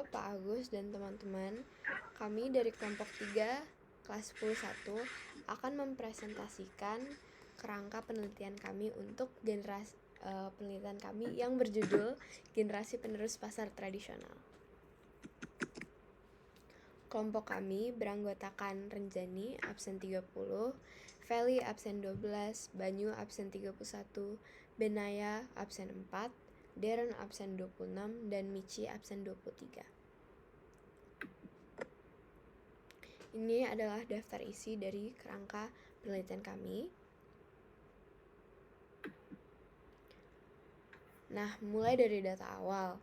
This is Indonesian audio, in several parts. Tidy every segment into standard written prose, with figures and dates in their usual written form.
Pak Agus dan teman-teman. Kami dari kelompok 3, kelas 10-1 akan mempresentasikan kerangka penelitian kami untuk penelitian kami yang berjudul Generasi Penerus Pasar Tradisional. Kelompok kami beranggotakan Renjani absen 30, Feli absen 12, Banyu absen 31, Benaya absen 4, Darren absen 26, dan Michi absen 23. Ini adalah daftar isi dari kerangka penelitian kami. Nah, mulai dari data awal.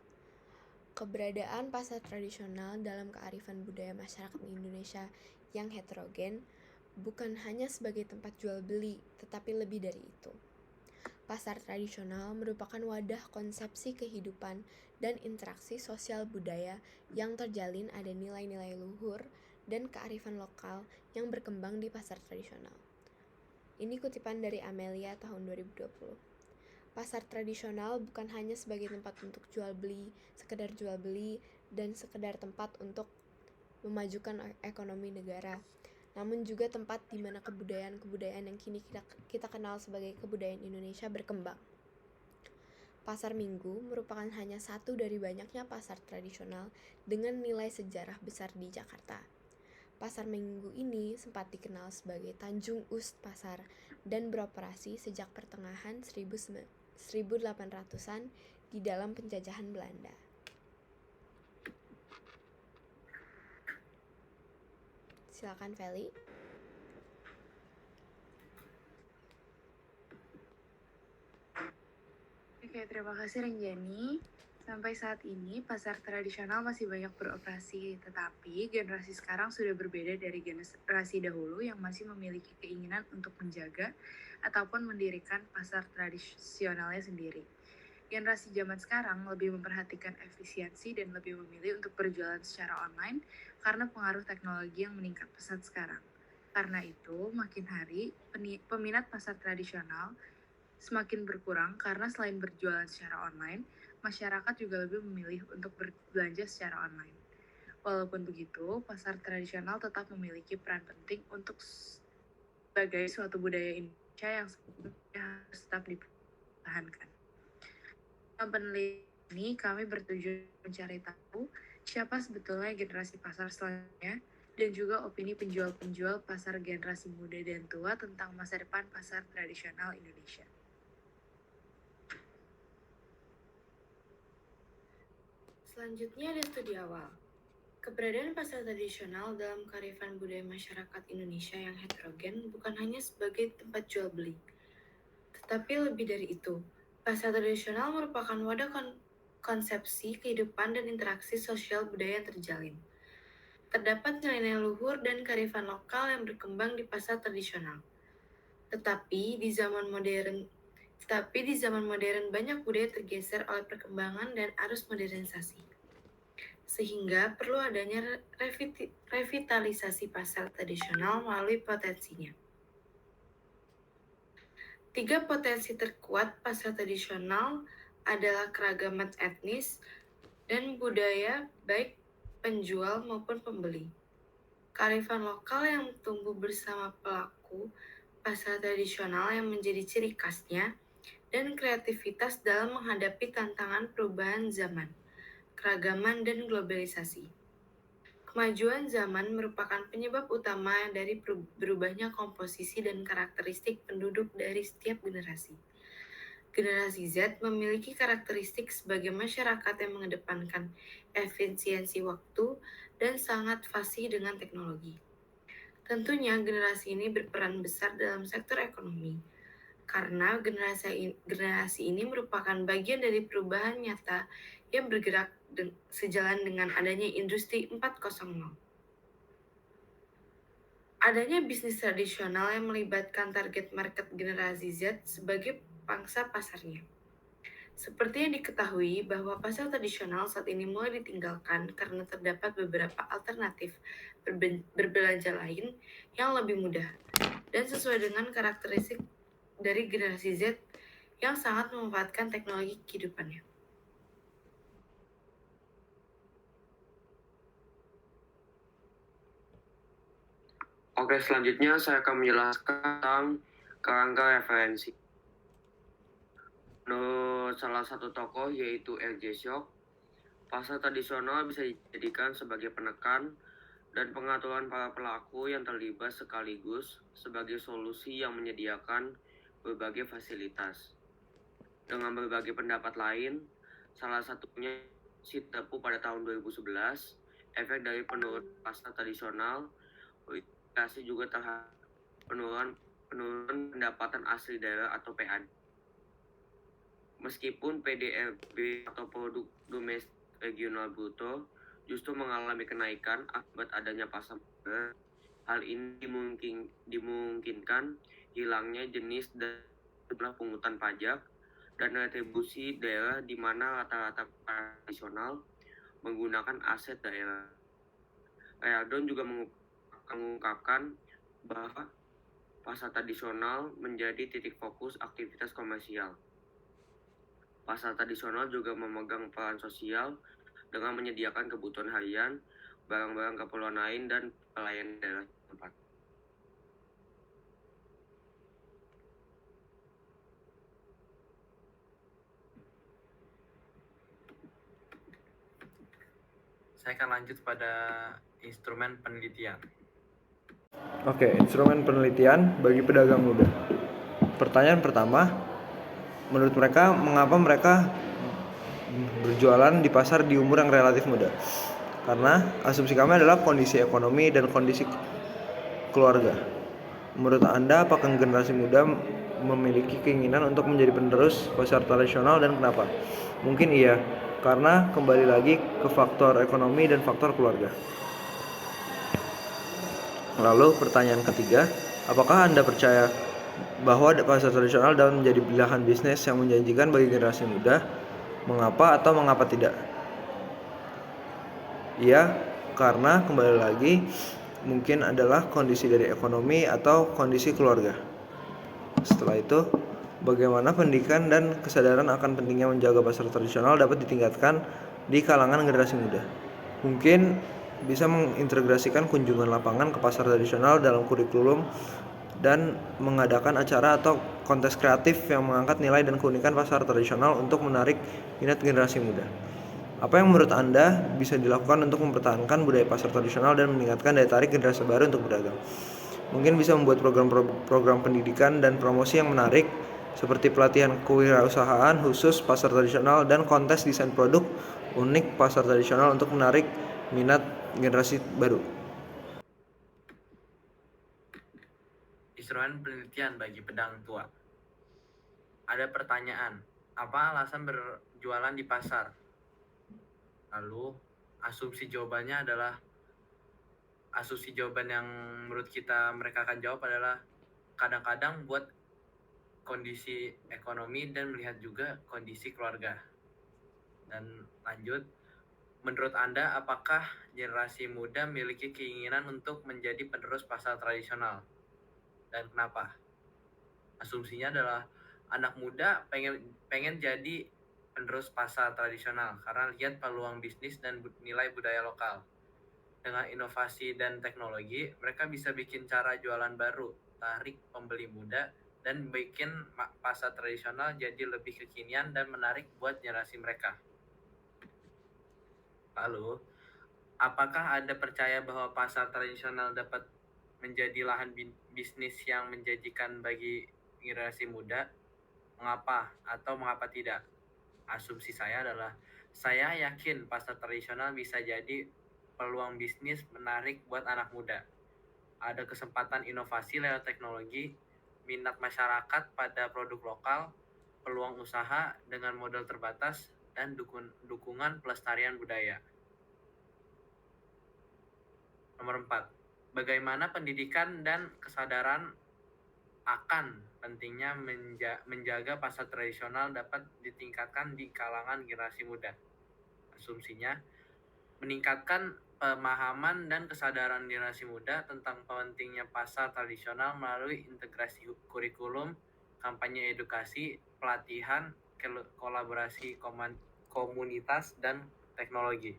Keberadaan pasar tradisional dalam kearifan budaya masyarakat Indonesia yang heterogen bukan hanya sebagai tempat jual beli, tetapi lebih dari itu. Pasar tradisional merupakan wadah konsepsi kehidupan dan interaksi sosial budaya yang terjalin ada nilai-nilai luhur dan kearifan lokal yang berkembang di pasar tradisional. Ini kutipan dari Amelia tahun 2020. Pasar tradisional bukan hanya sebagai tempat untuk jual beli, sekedar jual beli, dan sekedar tempat untuk memajukan ekonomi negara, namun juga tempat di mana kebudayaan yang kini kita kenal sebagai kebudayaan Indonesia berkembang. Pasar Minggu merupakan hanya satu dari banyaknya pasar tradisional dengan nilai sejarah besar di Jakarta. Pasar Minggu ini sempat dikenal sebagai Tanjung Ust Pasar dan beroperasi sejak pertengahan 1800-an di dalam penjajahan Belanda. Silakan Feli. Oke, terima kasih Renjani. Sampai saat ini, pasar tradisional masih banyak beroperasi, tetapi generasi sekarang sudah berbeda dari generasi dahulu yang masih memiliki keinginan untuk menjaga ataupun mendirikan pasar tradisionalnya sendiri. Generasi zaman sekarang lebih memperhatikan efisiensi dan lebih memilih untuk berjualan secara online karena pengaruh teknologi yang meningkat pesat sekarang. Karena itu, makin hari, peminat pasar tradisional semakin berkurang karena selain berjualan secara online, masyarakat juga lebih memilih untuk berbelanja secara online. Walaupun begitu, pasar tradisional tetap memiliki peran penting untuk sebagai suatu budaya Indonesia yang harus tetap dipertahankan. Dalam penelitian ini, kami bertujuan mencari tahu siapa sebetulnya generasi pasar selanjutnya dan juga opini penjual-penjual pasar generasi muda dan tua tentang masa depan pasar tradisional Indonesia. Selanjutnya ada studi awal. Keberadaan pasar tradisional dalam kearifan budaya masyarakat Indonesia yang heterogen bukan hanya sebagai tempat jual beli, tetapi lebih dari itu. Pasar tradisional merupakan wadah konsepsi kehidupan dan interaksi sosial budaya yang terjalin. Terdapat nilai-nilai luhur dan kearifan lokal yang berkembang di pasar tradisional. Tetapi di zaman modern banyak budaya tergeser oleh perkembangan dan arus modernisasi. Sehingga perlu adanya revitalisasi pasar tradisional melalui potensinya. 3 potensi terkuat pasar tradisional adalah keragaman etnis dan budaya baik penjual maupun pembeli. Kearifan lokal yang tumbuh bersama pelaku pasar tradisional yang menjadi ciri khasnya, dan kreativitas dalam menghadapi tantangan perubahan zaman, keragaman, dan globalisasi. Kemajuan zaman merupakan penyebab utama dari berubahnya komposisi dan karakteristik penduduk dari setiap generasi. Generasi Z memiliki karakteristik sebagai masyarakat yang mengedepankan efisiensi waktu dan sangat fasih dengan teknologi. Tentunya generasi ini berperan besar dalam sektor ekonomi, karena generasi ini merupakan bagian dari perubahan nyata yang bergerak sejalan dengan adanya industri 4.0. Adanya bisnis tradisional yang melibatkan target market generasi Z sebagai pangsa pasarnya. Seperti yang diketahui bahwa pasar tradisional saat ini mulai ditinggalkan karena terdapat beberapa alternatif berbelanja lain yang lebih mudah dan sesuai dengan karakteristik dari generasi Z yang sangat memanfaatkan teknologi kehidupannya. Oke, selanjutnya saya akan menjelaskan tentang kerangka referensi. Menurut salah satu tokoh yaitu R.J. Shock, pasar tradisional bisa dijadikan sebagai penekan dan pengaturan para pelaku yang terlibat sekaligus sebagai solusi yang menyediakan berbagai fasilitas. Dengan berbagai pendapat lain, salah satunya Sitepu pada tahun 2011, efek dari penurunan pasar tradisional berimplikasi juga terhadap penurunan pendapatan asli daerah atau PAD. Meskipun PDRB atau produk domestik regional bruto justru mengalami kenaikan akibat adanya pasar modal, hal ini dimungkinkan hilangnya jenis dan jumlah pungutan pajak dan retribusi daerah di mana rata-rata tradisional menggunakan aset daerah. Reardon juga mengungkapkan bahwa pasar tradisional menjadi titik fokus aktivitas komersial. Pasar tradisional juga memegang peran sosial dengan menyediakan kebutuhan harian, barang-barang keperluan lain, dan pelayanan daerah tempat. Saya akan lanjut pada instrumen penelitian. Oke, instrumen penelitian bagi pedagang muda. Pertanyaan pertama, menurut mereka, mengapa mereka berjualan di pasar di umur yang relatif muda? Karena asumsi kami adalah kondisi ekonomi dan kondisi keluarga. Menurut Anda, apakah generasi muda memiliki keinginan untuk menjadi penerus pasar tradisional dan kenapa? Mungkin iya, karena kembali lagi ke faktor ekonomi dan faktor keluarga. Lalu pertanyaan ketiga, apakah Anda percaya bahwa pasar tradisional dapat menjadi pilihan bisnis yang menjanjikan bagi generasi muda? Mengapa atau mengapa tidak? Iya, karena kembali lagi mungkin adalah kondisi dari ekonomi atau kondisi keluarga. Setelah itu, bagaimana pendidikan dan kesadaran akan pentingnya menjaga pasar tradisional dapat ditingkatkan di kalangan generasi muda? Mungkin bisa mengintegrasikan kunjungan lapangan ke pasar tradisional dalam kurikulum dan mengadakan acara atau kontes kreatif yang mengangkat nilai dan keunikan pasar tradisional untuk menarik minat generasi muda. Apa yang menurut Anda bisa dilakukan untuk mempertahankan budaya pasar tradisional dan meningkatkan daya tarik generasi baru untuk berdagang? Mungkin bisa membuat program pendidikan dan promosi yang menarik seperti pelatihan kewirausahaan khusus pasar tradisional dan kontes desain produk unik pasar tradisional untuk menarik minat generasi baru. Instrumen penelitian bagi pedang tua. Ada pertanyaan, apa alasan berjualan di pasar? Lalu, asumsi jawaban yang menurut kita mereka akan jawab adalah kadang-kadang buat kondisi ekonomi dan melihat juga kondisi keluarga. Dan lanjut, menurut Anda, apakah generasi muda memiliki keinginan untuk menjadi penerus pasar tradisional? Dan kenapa? Asumsinya adalah anak muda pengen jadi penerus pasar tradisional karena lihat peluang bisnis dan nilai budaya lokal. Dengan inovasi dan teknologi, mereka bisa bikin cara jualan baru, tarik pembeli muda, dan bikin pasar tradisional jadi lebih kekinian dan menarik buat generasi mereka. Lalu, apakah Anda percaya bahwa pasar tradisional dapat menjadi lahan bisnis yang menjanjikan bagi generasi muda? Mengapa atau mengapa tidak? Asumsi saya adalah, saya yakin pasar tradisional bisa jadi peluang bisnis menarik buat anak muda. Ada kesempatan inovasi lewat teknologi, minat masyarakat pada produk lokal, peluang usaha dengan modal terbatas, dan dukungan pelestarian budaya. Nomor 4. Bagaimana pendidikan dan kesadaran akan pentingnya menjaga pasar tradisional dapat ditingkatkan di kalangan generasi muda? Asumsinya, meningkatkan pemahaman dan kesadaran generasi muda tentang pentingnya pasar tradisional melalui integrasi kurikulum, kampanye edukasi, pelatihan, kolaborasi komunitas, dan teknologi.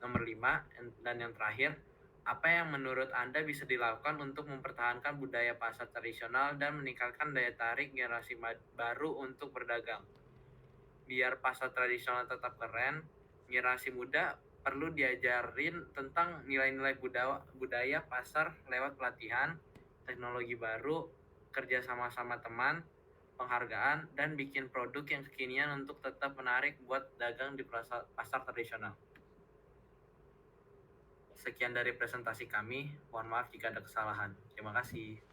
Nomor 5, dan yang terakhir, Apa yang menurut Anda bisa dilakukan untuk mempertahankan budaya pasar tradisional dan meningkatkan daya tarik generasi baru untuk berdagang? Biar pasar tradisional tetap keren, generasi muda perlu diajarin tentang nilai-nilai budaya pasar lewat pelatihan, teknologi baru, kerja sama-sama teman, penghargaan, dan bikin produk yang kekinian untuk tetap menarik buat dagang di pasar tradisional. Sekian dari presentasi kami, mohon maaf jika ada kesalahan. Terima kasih.